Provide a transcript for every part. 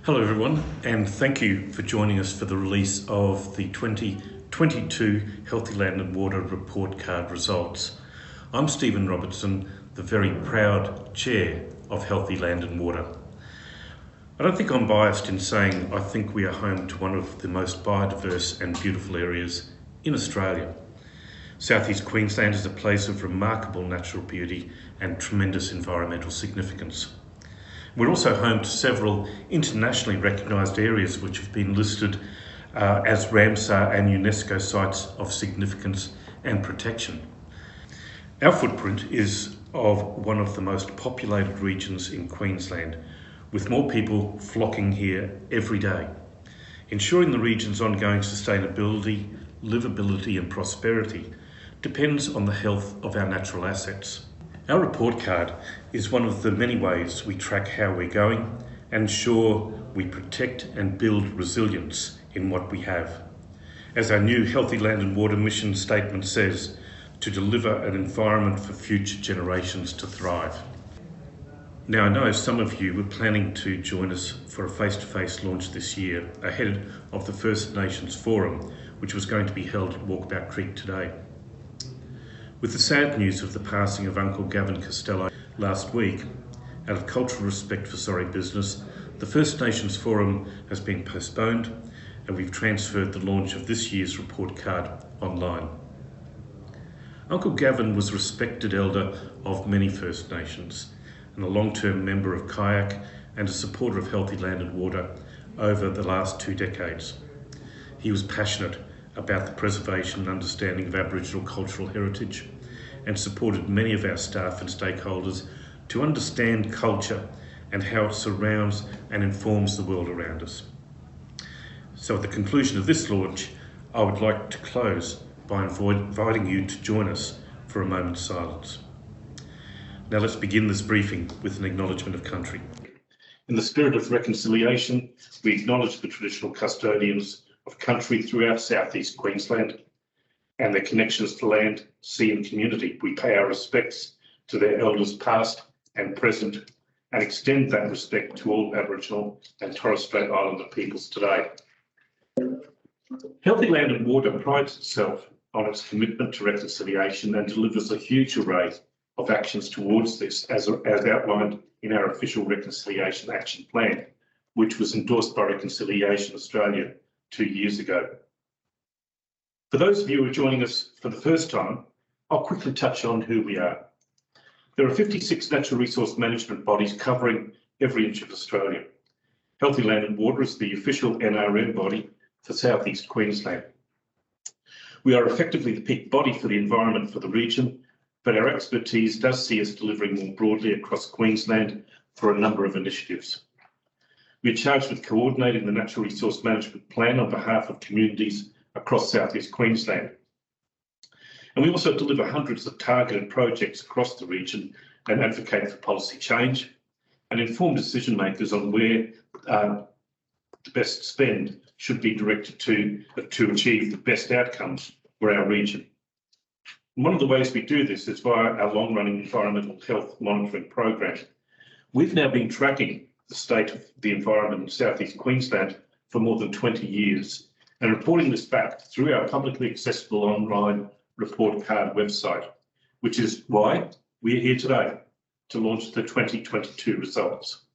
Hello everyone, and thank you for joining us for the release of the 2022 Healthy Land and Water Report Card results. I'm Stephen Robertson, the very proud Chair of Healthy Land and Water. I don't think I'm biased in saying I think we are home to one of the most biodiverse and beautiful areas in Australia. Southeast Queensland is a place of remarkable natural beauty and tremendous environmental significance. We're also home to several internationally recognised areas which have been listed as Ramsar and UNESCO sites of significance and protection. Our footprint is of one of the most populated regions in Queensland, with more people flocking here every day. Ensuring the region's ongoing sustainability, livability and prosperity depends on the health of our natural assets. Our report card is one of the many ways we track how we're going and ensure we protect and build resilience in what we have. As our new Healthy Land and Water mission statement says, to deliver an environment for future generations to thrive. Now, I know some of you were planning to join us for a face-to-face launch this year ahead of the First Nations Forum, which was going to be held at Walkabout Creek today. With the sad news of the passing of Uncle Gavin Costello last week, out of cultural respect for sorry business, the First Nations Forum has been postponed and we've transferred the launch of this year's report card online. Uncle Gavin was a respected elder of many First Nations and a long-term member of Kayak and a supporter of Healthy Land and Water over the last 2 decades. He was passionate about the preservation and understanding of Aboriginal cultural heritage and supported many of our staff and stakeholders to understand culture and how it surrounds and informs the world around us. So at the conclusion of this launch, I would like to close by inviting you to join us for a moment's silence. Now let's begin this briefing with an acknowledgement of country. In the spirit of reconciliation, we acknowledge the traditional custodians of country throughout Southeast Queensland and their connections to land, sea and community. We pay our respects to their elders past and present and extend that respect to all Aboriginal and Torres Strait Islander peoples today. Healthy Land and Water prides itself on its commitment to reconciliation and delivers a huge array of actions towards this as outlined in our official Reconciliation Action Plan, which was endorsed by Reconciliation Australia 2 years ago. For those of you who are joining us for the first time, I'll quickly touch on who we are. There are 56 natural resource management bodies covering every inch of Australia. Healthy Land and Water is the official NRM body for Southeast Queensland. We are effectively the peak body for the environment for the region, but our expertise does see us delivering more broadly across Queensland for a number of initiatives. We are charged with coordinating the Natural Resource Management Plan on behalf of communities across Southeast Queensland. And we also deliver hundreds of targeted projects across the region and advocate for policy change and inform decision makers on where the best spend should be directed to achieve the best outcomes for our region. And one of the ways we do this is via our long-running environmental health monitoring program. We've now been tracking the state of the environment in Southeast Queensland for more than 20 years and reporting this back through our publicly accessible online report card website, which is why we're here today to launch the 2022 results.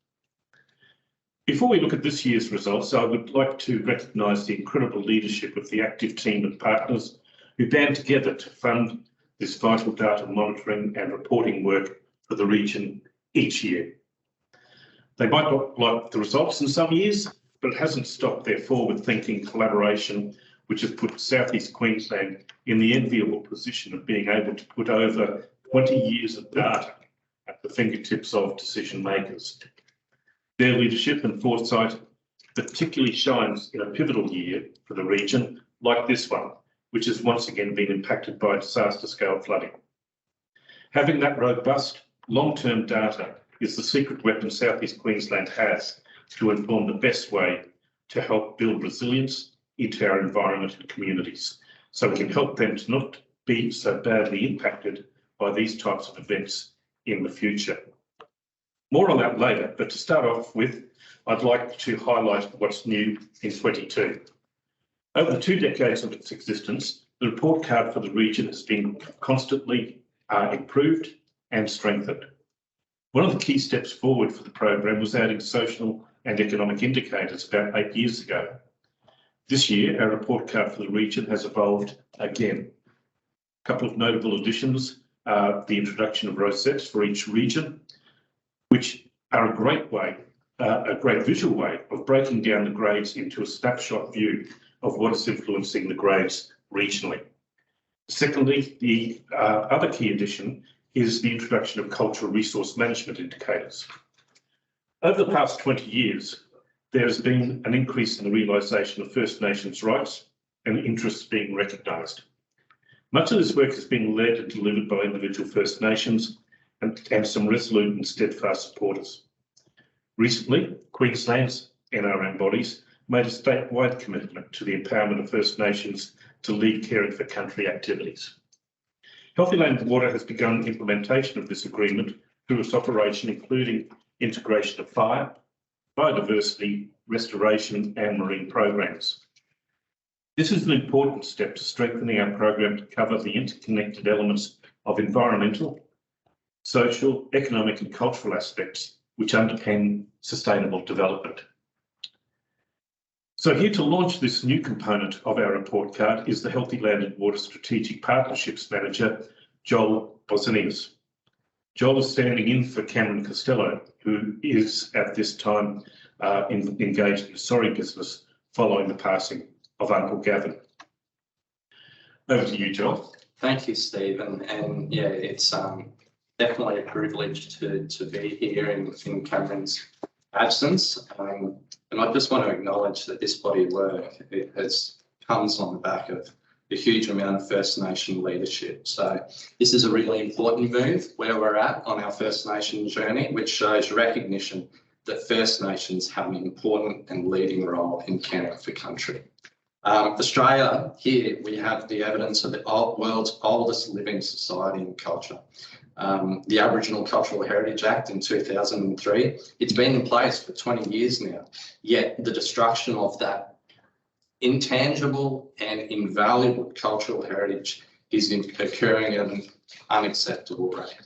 Before we look at this year's results, I would like to recognise the incredible leadership of the active team and partners who band together to fund this vital data monitoring and reporting work for the region each year. They might not like the results in some years, but it hasn't stopped their forward-thinking collaboration, which has put Southeast Queensland in the enviable position of being able to put over 20 years of data at the fingertips of decision makers. Their leadership and foresight particularly shines in a pivotal year for the region like this one, which has once again been impacted by disaster-scale flooding. Having that robust, long-term data is the secret weapon Southeast Queensland has to inform the best way to help build resilience into our environment and communities, so we can help them to not be so badly impacted by these types of events in the future. More on that later, but to start off with, I'd like to highlight what's new in 22. Over the 2 decades of its existence, the report card for the region has been constantly improved and strengthened. One of the key steps forward for the program was adding social and economic indicators about 8 years ago. This year, our report card for the region has evolved again. A couple of notable additions are the introduction of rosettes for each region, which are a great visual way of breaking down the grades into a snapshot view of what is influencing the grades regionally. Secondly, the other key addition is the introduction of cultural resource management indicators. Over the past 20 years, there has been an increase in the realisation of First Nations rights and interests being recognised. Much of this work has been led and delivered by individual First Nations and some resolute and steadfast supporters. Recently, Queensland's NRM bodies made a statewide commitment to the empowerment of First Nations to lead caring for country activities. Healthy Land and Water has begun implementation of this agreement through its operation, including integration of fire, biodiversity, restoration and marine programs. This is an important step to strengthening our program to cover the interconnected elements of environmental, social, economic and cultural aspects which underpin sustainable development. So here to launch this new component of our report card is the Healthy Land and Water Strategic Partnerships Manager, Joel Bosinius. Joel is standing in for Cameron Costello, who is at this time engaged in the sorry business following the passing of Uncle Gavin. Over to you, Joel. Thank you, Stephen. And yeah, it's definitely a privilege to be here in Cameron's absence. And I just want to acknowledge that this body of work comes on the back of a huge amount of First Nation leadership. So this is a really important move where we're at on our First Nation journey, which shows recognition that First Nations have an important and leading role in caring for country. Australia, here we have the evidence of the world's oldest living society and culture. The Aboriginal Cultural Heritage Act in 2003, it's been in place for 20 years now, yet the destruction of that intangible and invaluable cultural heritage is occurring at an unacceptable rate.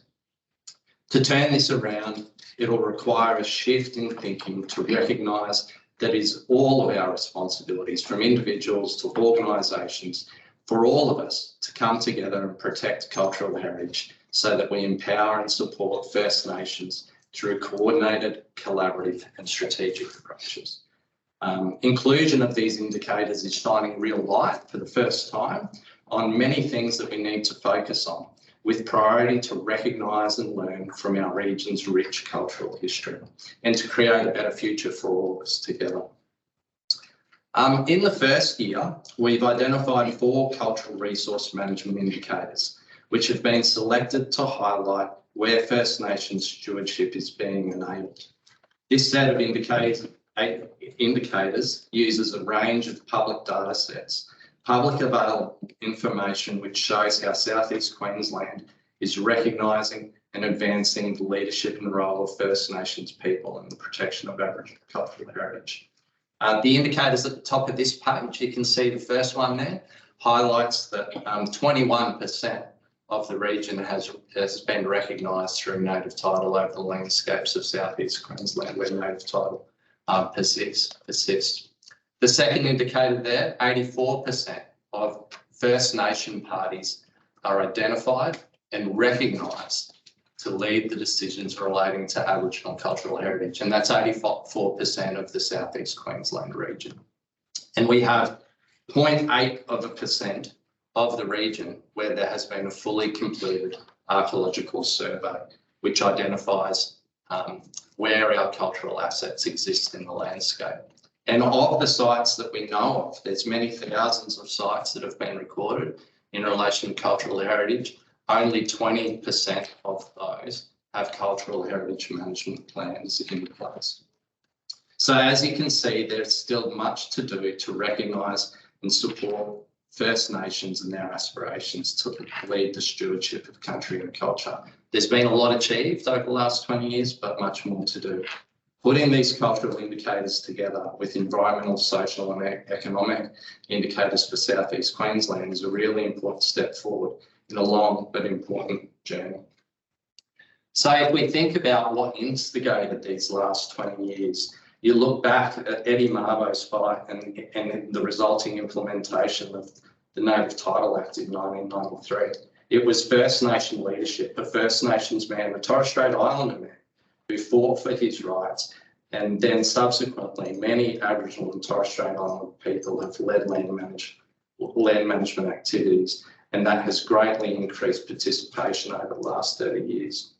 To turn this around, it'll require a shift in thinking to recognise that is all of our responsibilities, from individuals to organisations, for all of us to come together and protect cultural heritage so that we empower and support First Nations through coordinated, collaborative and strategic approaches. Inclusion of these indicators is shining real light for the first time on many things that we need to focus on, with priority to recognise and learn from our region's rich cultural history and to create a better future for all of us together. In the first year, we've identified 4 cultural resource management indicators, which have been selected to highlight where First Nations stewardship is being enabled. This set of indicators uses a range of public data sets, public available information which shows how South East Queensland is recognising and advancing the leadership and role of First Nations people in the protection of Aboriginal cultural heritage. The indicators at the top of this page, you can see the first one there, highlights that 21% of the region has been recognised through native title over the landscapes of South East Queensland where native title persists. The second indicator there, 84% of First Nation parties are identified and recognised to lead the decisions relating to Aboriginal cultural heritage, and that's 84% of the South East Queensland region. And we have 0.8% of the region where there has been a fully completed archaeological survey, which identifies where our cultural assets exist in the landscape. And of the sites that we know of, there's many thousands of sites that have been recorded in relation to cultural heritage. Only 20% of those have cultural heritage management plans in place. So as you can see, there's still much to do to recognise and support First Nations and their aspirations to lead the stewardship of country and culture. There's been a lot achieved over the last 20 years, but much more to do. Putting these cultural indicators together with environmental, social and economic indicators for South East Queensland is a really important step forward in a long but important journey. So if we think about what instigated these last 20 years, you look back at Eddie Mabo's fight and the resulting implementation of the Native Title Act in 1993. It was First Nation leadership, the First Nations man, the Torres Strait Islander man, who fought for his rights, and then subsequently many Aboriginal and Torres Strait Islander people have led land management activities, and that has greatly increased participation over the last 30 years.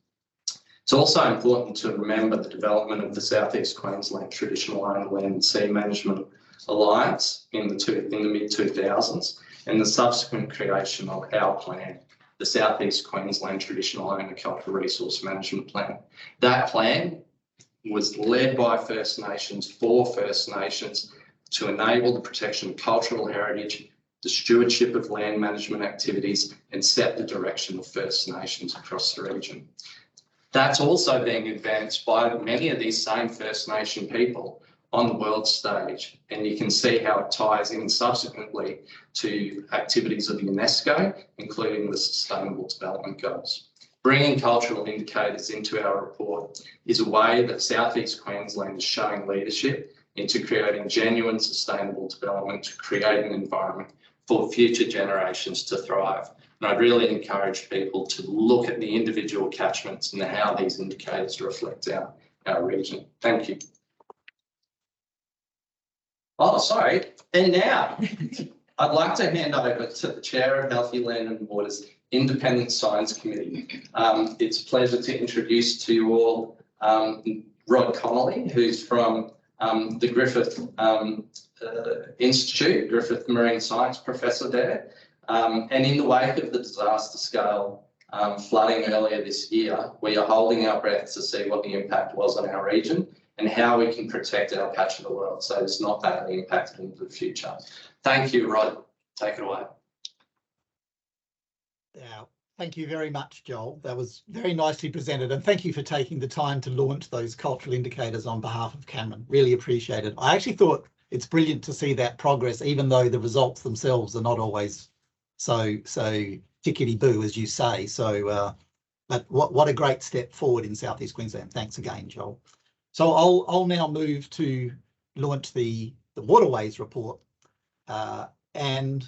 It's also important to remember the development of the South East Queensland Traditional Owner Land and Sea Management Alliance in the mid-2000s, and the subsequent creation of our plan, the South East Queensland Traditional Owner Cultural Resource Management Plan. That plan was led by First Nations for First Nations to enable the protection of cultural heritage, the stewardship of land management activities, and set the direction of First Nations across the region. That's also being advanced by many of these same First Nation people on the world stage, and you can see how it ties in subsequently to activities of UNESCO, including the Sustainable Development Goals. Bringing cultural indicators into our report is a way that South East Queensland is showing leadership into creating genuine sustainable development to create an environment for future generations to thrive. And I'd really encourage people to look at the individual catchments and how these indicators reflect our region. Thank you. Oh, sorry. And now I'd like to hand over to the Chair of Healthy Land and Waters Independent Science Committee. It's a pleasure to introduce to you all Rod Connolly, who's from the Griffith Institute, Griffith Marine Science Professor there. And in the wake of the disaster scale flooding earlier this year, we are holding our breath to see what the impact was on our region and how we can protect our patch of the world so it's not badly impacted into the future. Thank you, Rod. Take it away. Yeah, thank you very much, Joel. That was very nicely presented, and thank you for taking the time to launch those cultural indicators on behalf of Cameron. Really appreciate it. I actually thought it's brilliant to see that progress, even though the results themselves are not always so tickety-boo, as you say. So, but what a great step forward in South East Queensland. Thanks again, Joel. So I'll now move to launch the Waterways report. And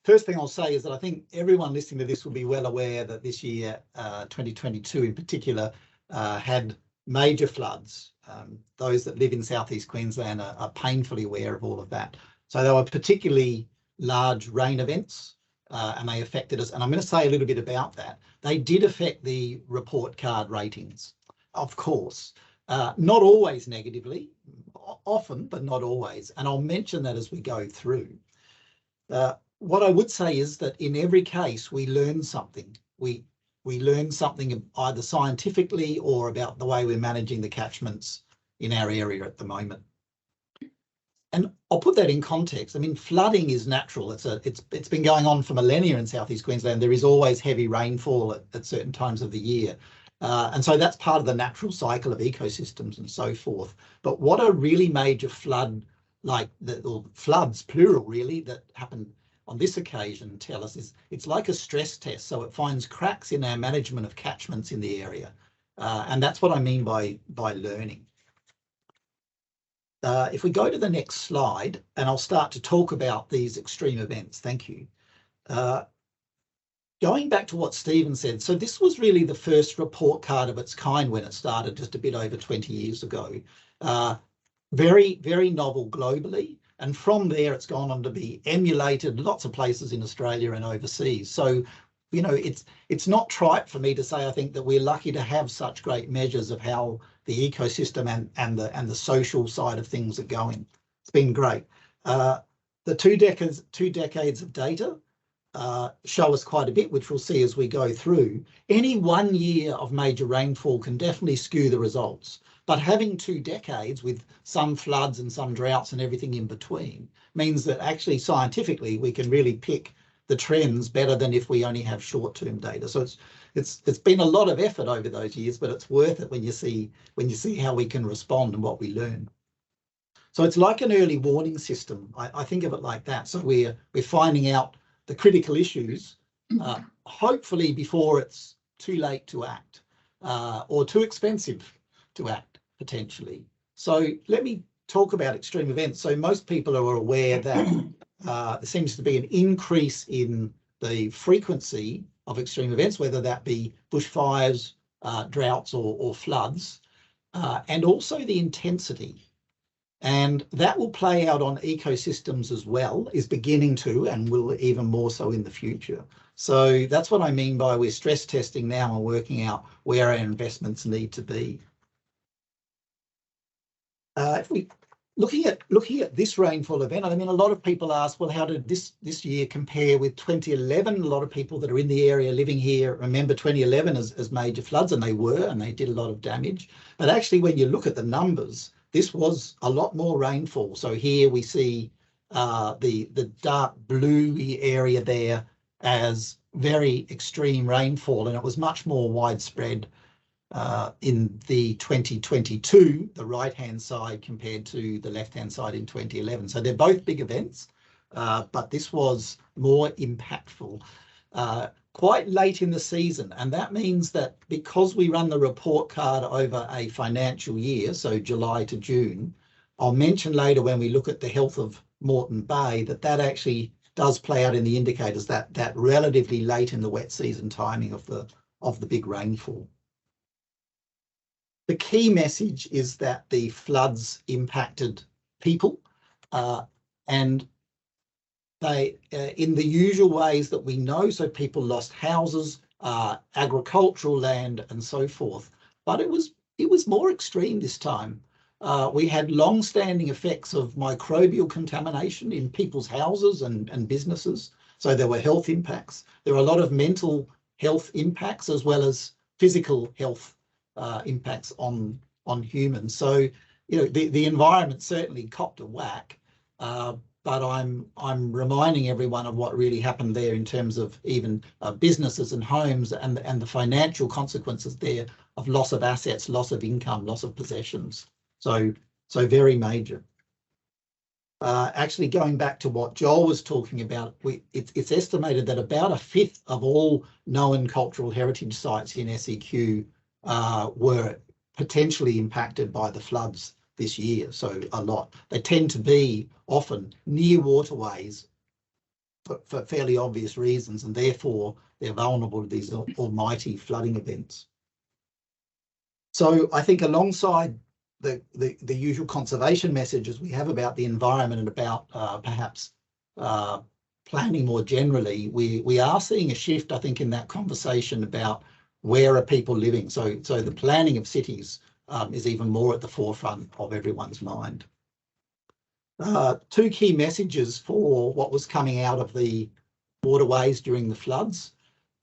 first thing I'll say is that I think everyone listening to this will be well aware that this year, 2022 in particular, had major floods. Those that live in South East Queensland are painfully aware of all of that. So there were particularly large rain events, and they affected us. And I'm going to say a little bit about that. They did affect the report card ratings, of course. Not always negatively, often, but not always. And I'll mention that as we go through. What I would say is that in every case, we learn something. We learn something either scientifically or about the way we're managing the catchments in our area at the moment. And I'll put that in context. I mean, flooding is natural. It's been going on for millennia in South East Queensland. There is always heavy rainfall at certain times of the year. And so that's part of the natural cycle of ecosystems and so forth. But what a really major flood, or floods, plural really, that happened on this occasion tell us is it's like a stress test. So it finds cracks in our management of catchments in the area. And that's what I mean by learning. If we go to the next slide, and I'll start to talk about these extreme events. Thank you. Going back to what Stephen said, so this was really the first report card of its kind when it started just a bit over 20 years ago. Very, very novel globally. And from there, it's gone on to be emulated lots of places in Australia and overseas. So, you know, it's not trite for me to say, I think, that we're lucky to have such great measures of how the ecosystem and the social side of things are going. It's been great. The two decades of data show us quite a bit, which we'll see as we go through. Any 1 year of major rainfall can definitely skew the results, but having 2 decades with some floods and some droughts and everything in between means that actually scientifically we can really pick the trends better than if we only have short-term data. So it's been a lot of effort over those years, but it's worth it when you see how we can respond and what we learn. So it's like an early warning system. I think of it like that. So we're finding out the critical issues, hopefully before it's too late to act, or too expensive to act potentially. So let me talk about extreme events. So most people are aware that there seems to be an increase in the frequency of extreme events, whether that be bushfires, droughts, or floods, and also the intensity. And that will play out on ecosystems as well, is beginning to, and will even more so in the future. So that's what I mean by we're stress testing now and working out where our investments need to be. If we looking at this rainfall event, I mean, a lot of people ask, well, how did this year compare with 2011? A lot of people that are in the area living here remember 2011 as major floods, and they did a lot of damage. But actually, when you look at the numbers, this was a lot more rainfall. So here we see the dark bluey area there as very extreme rainfall, and it was much more widespread in the 2022, the right-hand side compared to the left-hand side in 2011. So they're both big events, but this was more impactful quite late in the season. And that means that because we run the report card over a financial year, so July to June, I'll mention later when we look at the health of Moreton Bay that actually does play out in the indicators, that relatively late in the wet season timing of the big rainfall. The key message is that the floods impacted people, and they in the usual ways that we know. So people lost houses, agricultural land, and so forth. But it was more extreme this time. We had long-standing effects of microbial contamination in people's houses and businesses. So there were health impacts. There were a lot of mental health impacts as well as physical health impacts on humans. So, you know, the environment certainly copped a whack, but I'm reminding everyone of what really happened there in terms of even businesses and homes and the financial consequences there of loss of assets, loss of income, loss of possessions. So very major. Actually, going back to what Joel was talking about, it's estimated that about a fifth of all known cultural heritage sites in SEQ were potentially impacted by the floods this year. So a lot. They tend to be often near waterways for fairly obvious reasons, and therefore they're vulnerable to these almighty flooding events. So I think alongside the usual conservation messages we have about the environment and about perhaps planning more generally, we are seeing a shift, I think, in that conversation about where are people living. So the planning of cities is even more at the forefront of everyone's mind. Two key messages for what was coming out of the waterways during the floods.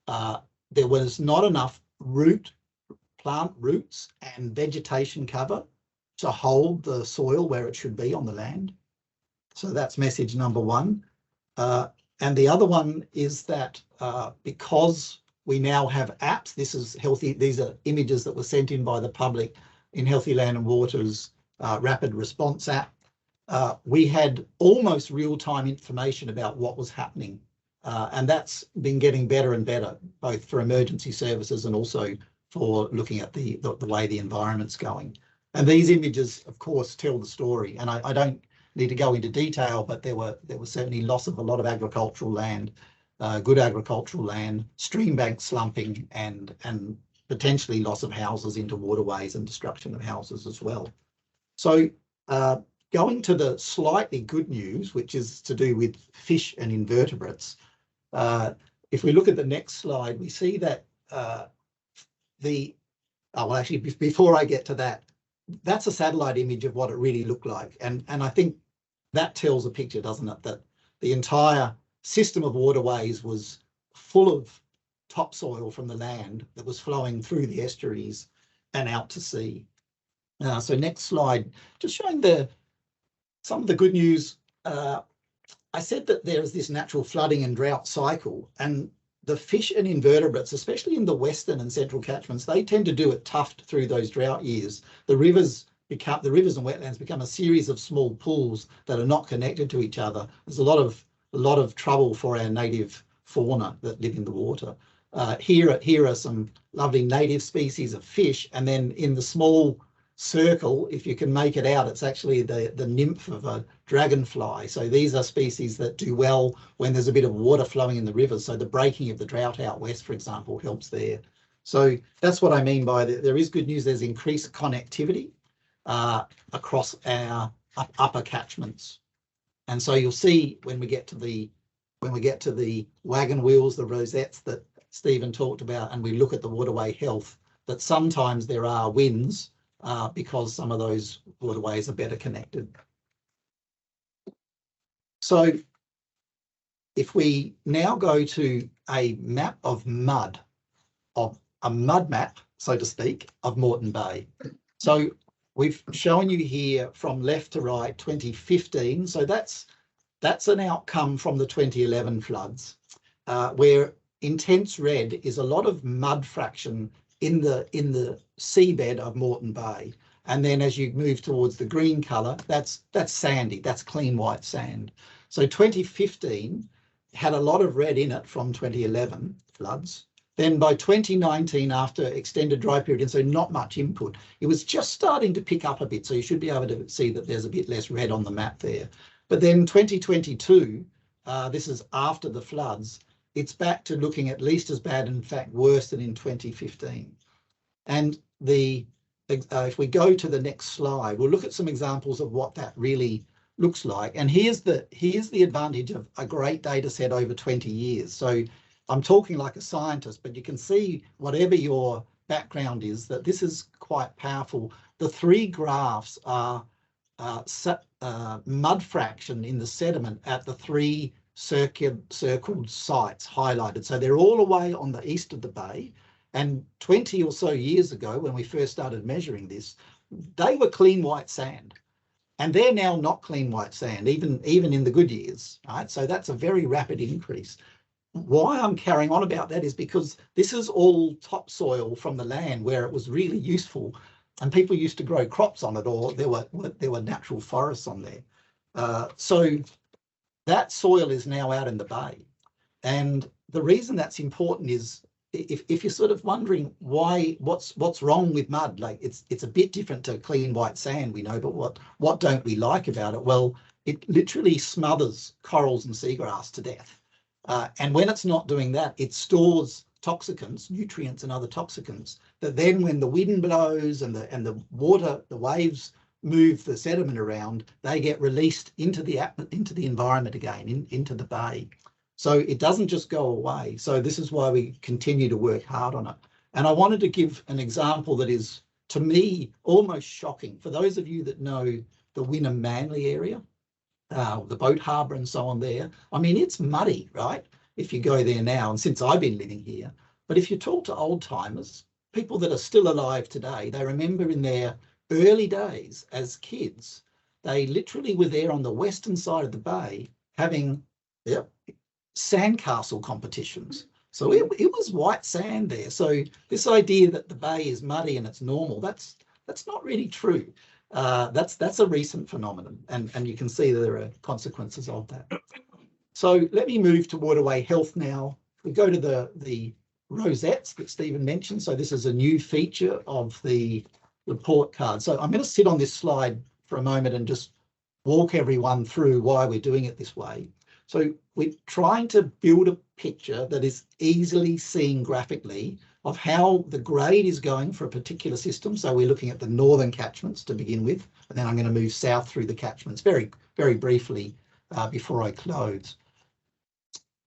There was not enough plant roots and vegetation cover to hold the soil where it should be on the land. So that's message number one. And the other one is that because we now have apps, these are images that were sent in by the public in Healthy Land and Water's rapid response app. We had almost real-time information about what was happening. And that's been getting better and better, both for emergency services and also for looking at the way the environment's going. And these images, of course, tell the story. And I don't need to go into detail, but there was certainly loss of a lot of agricultural land, good agricultural land, stream banks slumping, and potentially loss of houses into waterways and destruction of houses as well. So going to the slightly good news, which is to do with fish and invertebrates. If we look at the next slide, we see that well, actually, before I get to that, that's a satellite image of what it really looked like. And I think that tells a picture, doesn't it? That the entire system of waterways was full of topsoil from the land that was flowing through the estuaries and out to sea. So next slide, just showing some of the good news. I said that there is this natural flooding and drought cycle, and the fish and invertebrates, especially in the western and central catchments, they tend to do it tough through those drought years. The rivers and wetlands become a series of small pools that are not connected to each other. There's a lot of trouble for our native fauna that live in the water. Here are some lovely native species of fish, and then in the small circle, if you can make it out, it's actually the nymph of a dragonfly. So these are species that do well when there's a bit of water flowing in the rivers. So the breaking of the drought out west, for example, helps there. So that's what I mean by there is good news. There's increased connectivity across our upper catchments. And so you'll see when we get to the wagon wheels, the rosettes that Stephen talked about, and we look at the waterway health, that sometimes there are wins because some of those waterways are better connected. So if we now go to a map of mud, of a mud map, so to speak, of Moreton Bay. So we've shown you here from left to right 2015. So that's an outcome from the 2011 floods, where intense red is a lot of mud fraction in the seabed of Moreton Bay. And then as you move towards the green colour, that's sandy, that's clean white sand. So 2015 had a lot of red in it from 2011 floods. Then by 2019, after extended dry period, and so not much input, it was just starting to pick up a bit. So you should be able to see that there's a bit less red on the map there. But then 2022, this is after the floods, it's back to looking at least as bad, in fact, worse than in 2015. And if we go to the next slide, we'll look at some examples of what that really looks like. And here's the advantage of a great data set over 20 years. So I'm talking like a scientist, but you can see whatever your background is, that this is quite powerful. The three graphs are mud fraction in the sediment at the three circled sites highlighted. So they're all away on the east of the bay. And 20 or so years ago, when we first started measuring this, they were clean white sand. And they're now not clean white sand, even in the good years, right? So that's a very rapid increase. Why I'm carrying on about that is because this is all topsoil from the land where it was really useful, and people used to grow crops on it, or there were natural forests on there. So that soil is now out in the bay. And the reason that's important is if you're sort of wondering what's wrong with mud, like it's a bit different to clean white sand, we know, but what don't we like about it? Well, it literally smothers corals and seagrass to death. And when it's not doing that, it stores toxicants, nutrients and other toxicants, that then when the wind blows and the waves move the sediment around, they get released into the environment again, into the bay. So it doesn't just go away. So this is why we continue to work hard on it. And I wanted to give an example that is, to me, almost shocking. For those of you that know the Wynnum Manly area, the boat harbour and so on there, I mean, it's muddy, right? If you go there now, and since I've been living here, but if you talk to old timers, people that are still alive today, they remember in their early days as kids, they literally were there on the western side of the bay having sandcastle competitions. So it was white sand there. So this idea that the bay is muddy and it's normal, that's not really true. That's a recent phenomenon, and you can see that there are consequences of that. So let me move to waterway health now. We go to the rosettes that Stephen mentioned. So this is a new feature of the report card. So I'm going to sit on this slide for a moment and just walk everyone through why we're doing it this way. So we're trying to build a picture that is easily seen graphically of how the grade is going for a particular system. So we're looking at the northern catchments to begin with, and then I'm going to move south through the catchments very, very briefly before I close.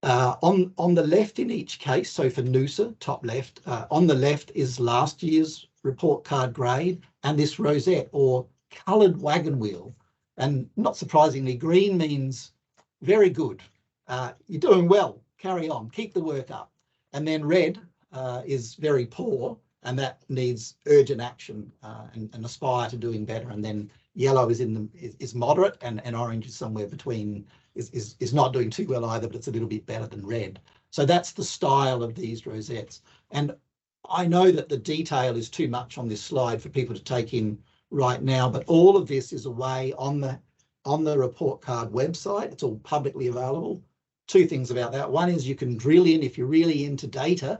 On the left in each case, so for Noosa, top left, on the left is last year's report card grade, and this rosette or coloured wagon wheel. And not surprisingly, green means very good. You're doing well, carry on, keep the work up. And then red is very poor, and that needs urgent action and aspire to doing better. And then yellow is moderate, and orange is somewhere between, is not doing too well either, but it's a little bit better than red. So that's the style of these rosettes. And I know that the detail is too much on this slide for people to take in right now, but all of this is away on the report card website. It's all publicly available. Two things about that. One is you can drill in if you're really into data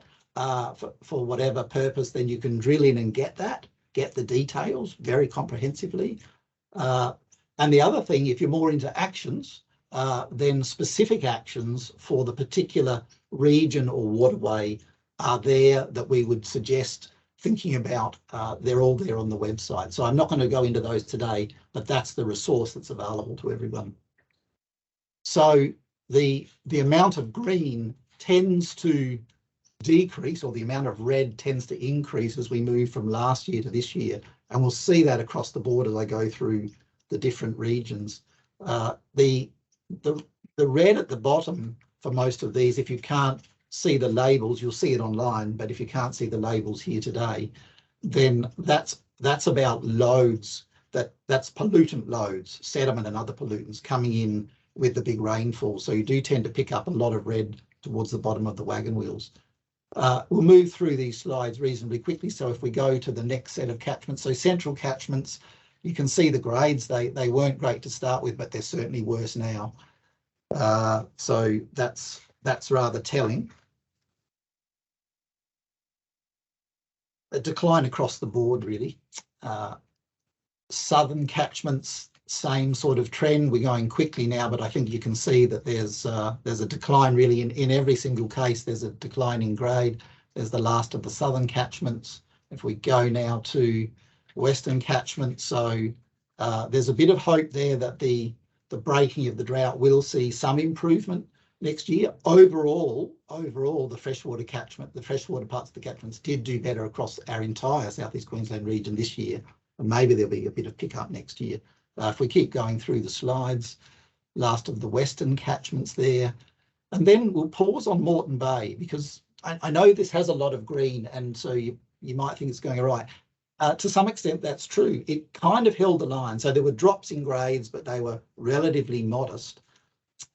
for whatever purpose, then you can drill in and get the details very comprehensively. And the other thing, if you're more into actions, then specific actions for the particular region or waterway are there that we would suggest thinking about. They're all there on the website. So I'm not going to go into those today, but that's the resource that's available to everyone. So the amount of green tends to decrease, or the amount of red tends to increase as we move from last year to this year. And we'll see that across the board as I go through the different regions. The red at the bottom for most of these, if you can't see the labels, you'll see it online, but if you can't see the labels here today, then that's about loads, that's pollutant loads, sediment and other pollutants coming in with the big rainfall. So you do tend to pick up a lot of red towards the bottom of the wagon wheels. We'll move through these slides reasonably quickly. So if we go to the next set of catchments, so central catchments, you can see the grades, they weren't great to start with, but they're certainly worse now. So that's rather telling. A decline across the board, really. Southern catchments, same sort of trend. We're going quickly now, but I think you can see that there's a decline really in every single case. There's a decline in grade. There's the last of the southern catchments. If we go now to western catchments, so there's a bit of hope there that the breaking of the drought will see some improvement next year. Overall, the freshwater catchment, the freshwater parts of the catchments did do better across our entire Southeast Queensland region this year, and maybe there'll be a bit of pickup next year. If we keep going through the slides, last of the western catchments there, and then we'll pause on Moreton Bay, because I know this has a lot of green, and so you might think it's going all right. To some extent, that's true. It kind of held the line. So there were drops in grades, but they were relatively modest.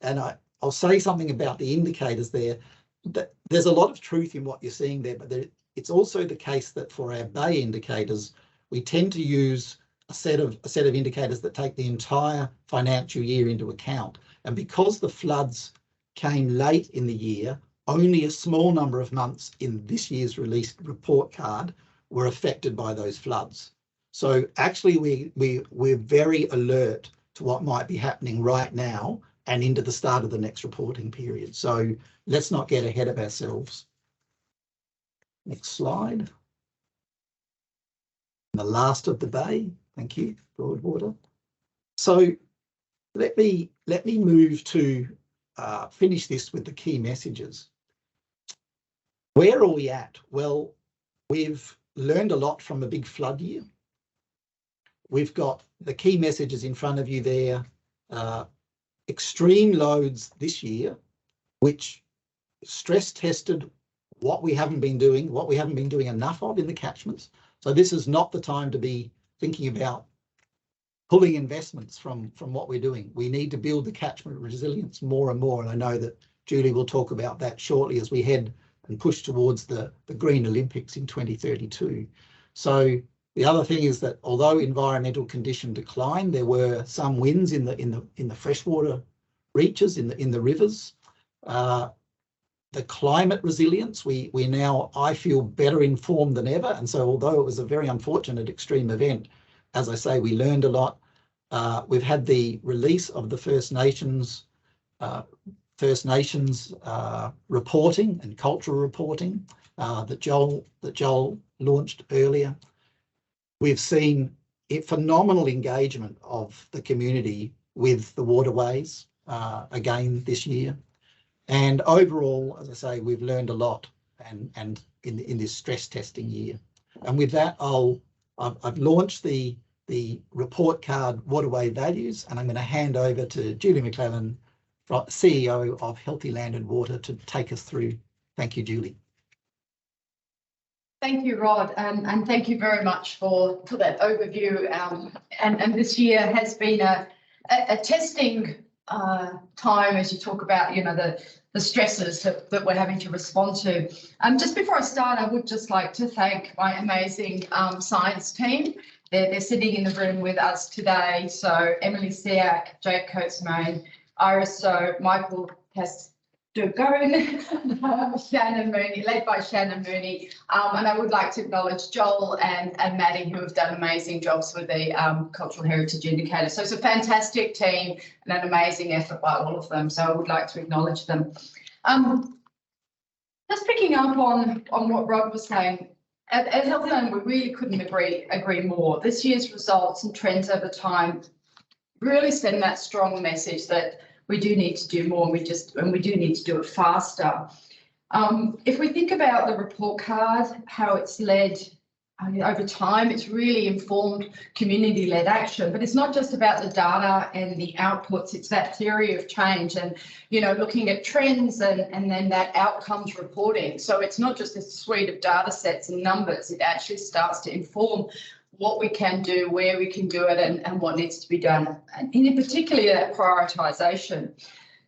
And I'll say something about the indicators there. That there's a lot of truth in what you're seeing there, but it's also the case that for our bay indicators, we tend to use a set of indicators that take the entire financial year into account. And because the floods came late in the year, only a small number of months in this year's released report card were affected by those floods. So actually we're very alert to what might be happening right now and into the start of the next reporting period. So let's not get ahead of ourselves. Next slide. The last of the bay. Thank you, Broadwater. So let me move to finish this with the key messages. Where are we at? Well, we've learned a lot from a big flood year. We've got the key messages in front of you there. Extreme loads this year, which stress tested what we haven't been doing enough of in the catchments. So this is not the time to be thinking about pulling investments from what we're doing. We need to build the catchment resilience more and more. And I know that Julie will talk about that shortly as we head and push towards the Green Olympics in 2032. So the other thing is that although environmental condition declined, there were some wins in the freshwater reaches, in the rivers. The climate resilience, we now, I feel, better informed than ever. And so although it was a very unfortunate extreme event, as I say, we learned a lot. We've had the release of the First Nations reporting and cultural reporting that Joel launched earlier. We've seen phenomenal engagement of the community with the waterways again this year. And overall, as I say, we've learned a lot and in this stress testing year. And with that, I've launched the report card waterway values, and I'm going to hand over to Julie McClellan, CEO of Healthy Land and Water, to take us through. Thank you, Julie. Thank you, Rod, and thank you very much for that overview. And this year has been a testing time, as you talk about, the stresses that we're having to respond to. Just before I start, I would just like to thank my amazing science team. They're sitting in the room with us today. So Emily Siak, Jake Coates-Main, Iris So, Michael Castiglione, Shannon Mooney, led by Shannon Mooney. And I would like to acknowledge Joel and Maddie, who have done amazing jobs with the Cultural Heritage Indicator. So it's a fantastic team and an amazing effort by all of them. So I would like to acknowledge them. Just picking up on what Rod was saying, at Healthland, we really couldn't agree more. This year's results and trends over time really send that strong message that we do need to do more, and we do need to do it faster. If we think about the report card, how it's led over time, it's really informed community-led action, but it's not just about the data and the outputs, it's that theory of change and, you know, looking at trends and then that outcomes reporting. So it's not just a suite of data sets and numbers, it actually starts to inform what we can do, where we can do it and what needs to be done, and in particular that prioritisation.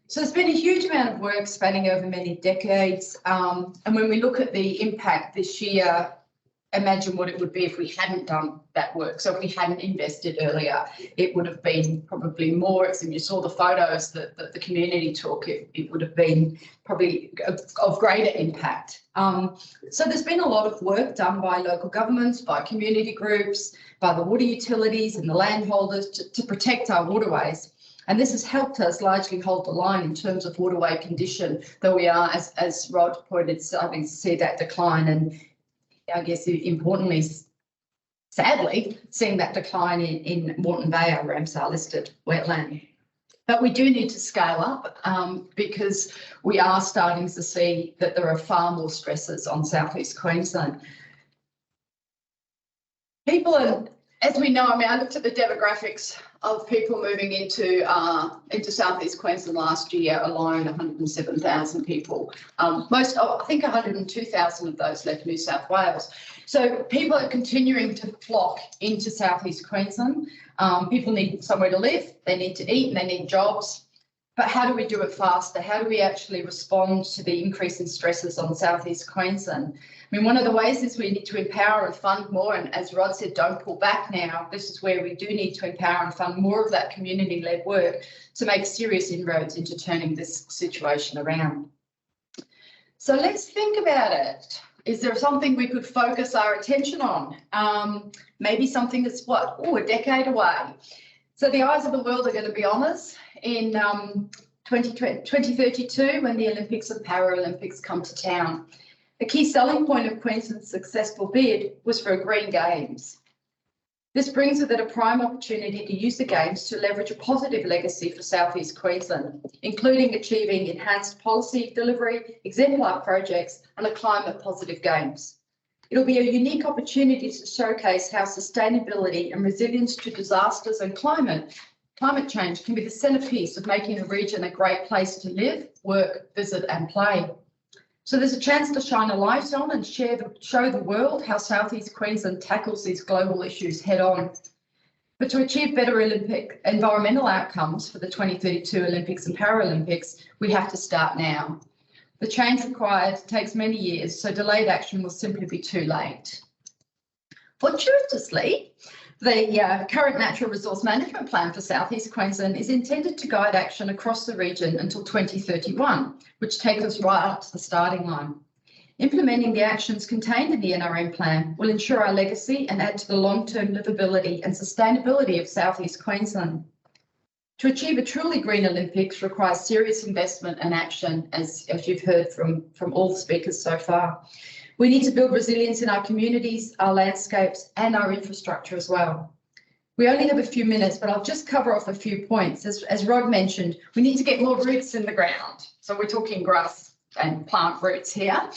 So there's been a huge amount of work spanning over many decades, and when we look at the impact this year, imagine what it would be if we hadn't done that work. So if we hadn't invested earlier, it would have been probably more. If you saw the photos that the community took, it would have been probably of greater impact. So there's been a lot of work done by local governments, by community groups, by the water utilities and the landholders to protect our waterways. And this has helped us largely hold the line in terms of waterway condition, though we are, as Rod pointed, starting to see that decline. And I guess importantly, sadly, seeing that decline in Moreton Bay, our Ramsar listed wetland. But we do need to scale up because we are starting to see that there are far more stresses on southeast Queensland. People are, as we know, I mean, I looked at the demographics of people moving into southeast Queensland last year alone, 107,000 people. I think 102,000 of those left New South Wales. So people are continuing to flock into southeast Queensland. People need somewhere to live, they need to eat, and they need jobs. But how do we do it faster? How do we actually respond to the increase in stresses on southeast Queensland? I mean, one of the ways is we need to empower and fund more. And as Rod said, don't pull back now. This is where we do need to empower and fund more of that community-led work to make serious inroads into turning this situation around. So let's think about it. Is there something we could focus our attention on? Maybe something that's a decade away. So the eyes of the world are going to be on us in 2032 when the Olympics and Paralympics come to town. A key selling point of Queensland's successful bid was for a Green Games. This brings with it a prime opportunity to use the Games to leverage a positive legacy for southeast Queensland, including achieving enhanced policy delivery, exemplar projects and a climate positive Games. It'll be a unique opportunity to showcase how sustainability and resilience to disasters and climate change can be the centrepiece of making the region a great place to live, work, visit and play. So there's a chance to shine a light on and show the world how southeast Queensland tackles these global issues head on. But to achieve better Olympic environmental outcomes for the 2032 Olympics and Paralympics, we have to start now. The change required takes many years, so delayed action will simply be too late. Fortuitously, the current Natural Resource Management Plan for southeast Queensland is intended to guide action across the region until 2031, which takes us right up to the starting line. Implementing the actions contained in the NRM plan will ensure our legacy and add to the long-term livability and sustainability of southeast Queensland. To achieve a truly green Olympics requires serious investment and action, as you've heard from all the speakers so far. We need to build resilience in our communities, our landscapes and our infrastructure as well. We only have a few minutes, but I'll just cover off a few points. As Rod mentioned, we need to get more roots in the ground. So we're talking grass and plant roots here.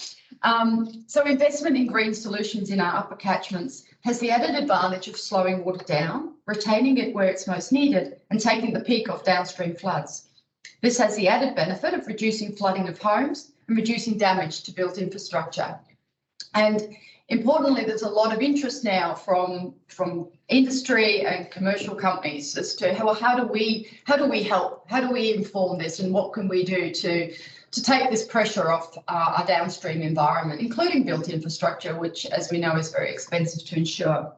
So investment in green solutions in our upper catchments has the added advantage of slowing water down, retaining it where it's most needed and taking the peak off downstream floods. This has the added benefit of reducing flooding of homes and reducing damage to built infrastructure. And importantly, there's a lot of interest now from industry and commercial companies as to how do we help, how do we inform this, and what can we do to take this pressure off our downstream environment, including built infrastructure, which, as we know, is very expensive to insure.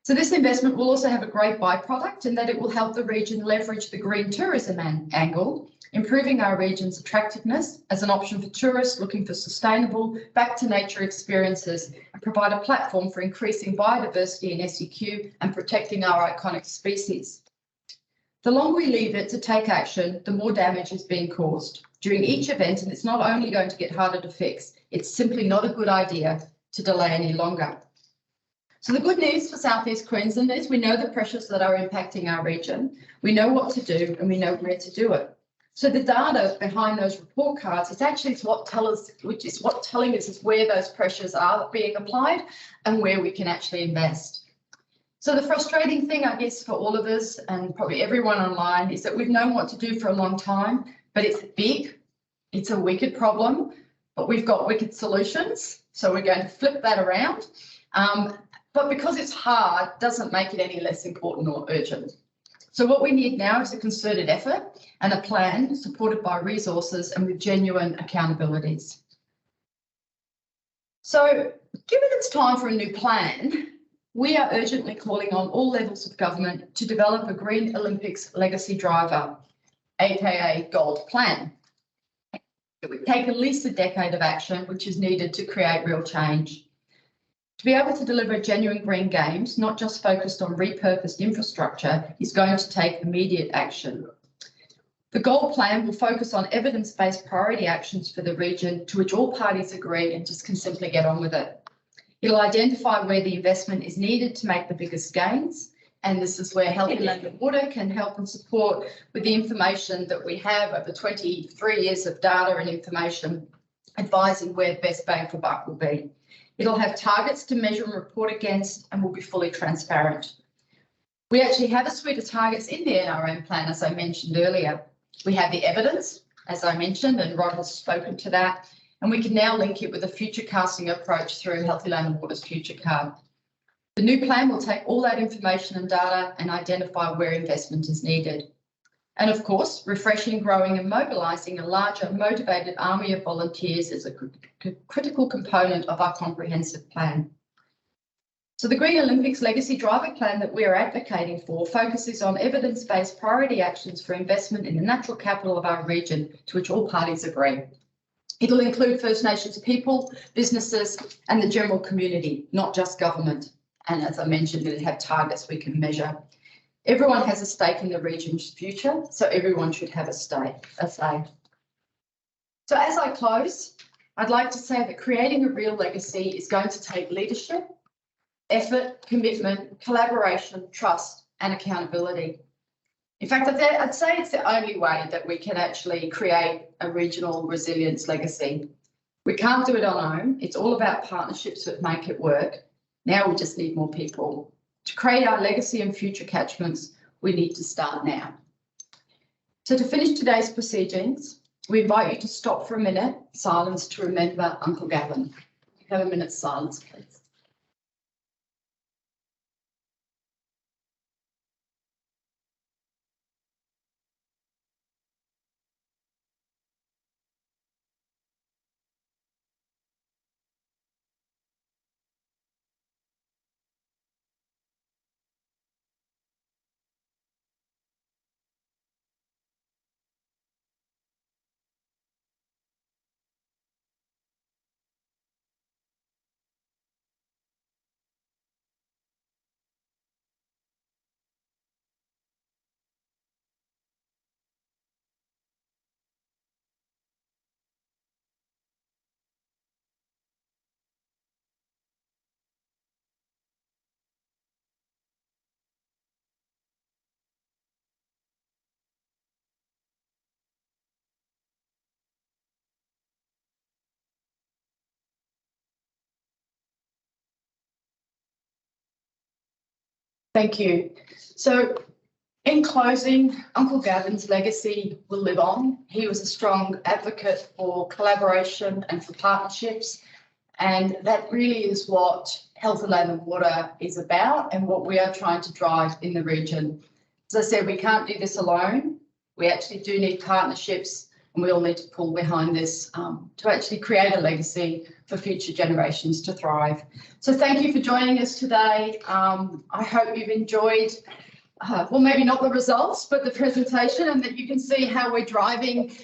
So this investment will also have a great byproduct in that it will help the region leverage the green tourism angle, improving our region's attractiveness as an option for tourists looking for sustainable, back-to-nature experiences, and provide a platform for increasing biodiversity in SEQ and protecting our iconic species. The longer we leave it to take action, the more damage is being caused during each event, and it's not only going to get harder to fix, it's simply not a good idea to delay any longer. So the good news for South East Queensland is we know the pressures that are impacting our region, we know what to do, and we know where to do it. So the data behind those report cards is actually telling us is where those pressures are being applied and where we can actually invest. So the frustrating thing, I guess, for all of us and probably everyone online is that we've known what to do for a long time, but it's big, it's a wicked problem, but we've got wicked solutions. So we're going to flip that around. But because it's hard, doesn't make it any less important or urgent. So what we need now is a concerted effort and a plan supported by resources and with genuine accountabilities. So given it's time for a new plan, we are urgently calling on all levels of government to develop a Green Olympics legacy driver, aka Gold Plan. It would take at least a decade of action, which is needed to create real change. To be able to deliver genuine green games, not just focused on repurposed infrastructure, is going to take immediate action. The Gold Plan will focus on evidence-based priority actions for the region to which all parties agree and just can simply get on with it. It'll identify where the investment is needed to make the biggest gains, and this is where Healthy Land and Water can help and support with the information that we have over 23 years of data and information advising where best bang for buck will be. It'll have targets to measure and report against and will be fully transparent. We actually have a suite of targets in the NRM plan, as I mentioned earlier. We have the evidence, as I mentioned, and Rod has spoken to that, and we can now link it with a future casting approach through Healthy Land and Water's Future Card. The new plan will take all that information and data and identify where investment is needed. And of course, refreshing, growing and mobilising a larger motivated army of volunteers is a critical component of our comprehensive plan. So the Green Olympics Legacy Driver Plan that we are advocating for focuses on evidence-based priority actions for investment in the natural capital of our region, to which all parties agree. It'll include First Nations people, businesses and the general community, not just government. And as I mentioned, it'll have targets we can measure. Everyone has a stake in the region's future, so everyone should have a say. So as I close, I'd like to say that creating a real legacy is going to take leadership, effort, commitment, collaboration, trust, and accountability. In fact, I'd say it's the only way that we can actually create a regional resilience legacy. We can't do it on our own. It's all about partnerships that make it work. Now we just need more people. To create our legacy and future catchments, we need to start now. So to finish today's proceedings, we invite you to stop for a minute, silence to remember Uncle Gavin. Have a minute's silence, please. Thank you. So in closing, Uncle Gavin's legacy will live on. He was a strong advocate for collaboration and for partnerships. And that really is what Healthy Land and Water is about and what we are trying to drive in the region. As I said, we can't do this alone. We actually do need partnerships, and we all need to pull behind this to actually create a legacy for future generations to thrive. So thank you for joining us today. I hope you've enjoyed, well, maybe not the results, but the presentation, and that you can see how we're driving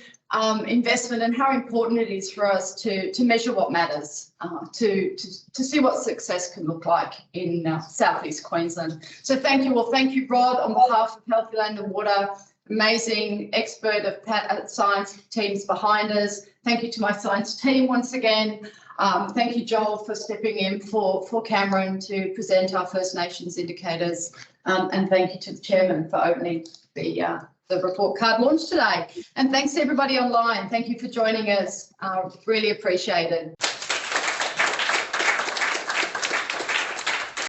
investment and how important it is for us to measure what matters, to see what success can look like in southeast Queensland. So thank you all. Thank you, Rod, on behalf of Healthy Land and Water, amazing expert of science teams behind us. Thank you to my science team once again. Thank you, Joel, for stepping in for Cameron to present our First Nations indicators. And thank you to the chairman for opening the report card launch today. And thanks to everybody online. Thank you for joining us. Really appreciate it.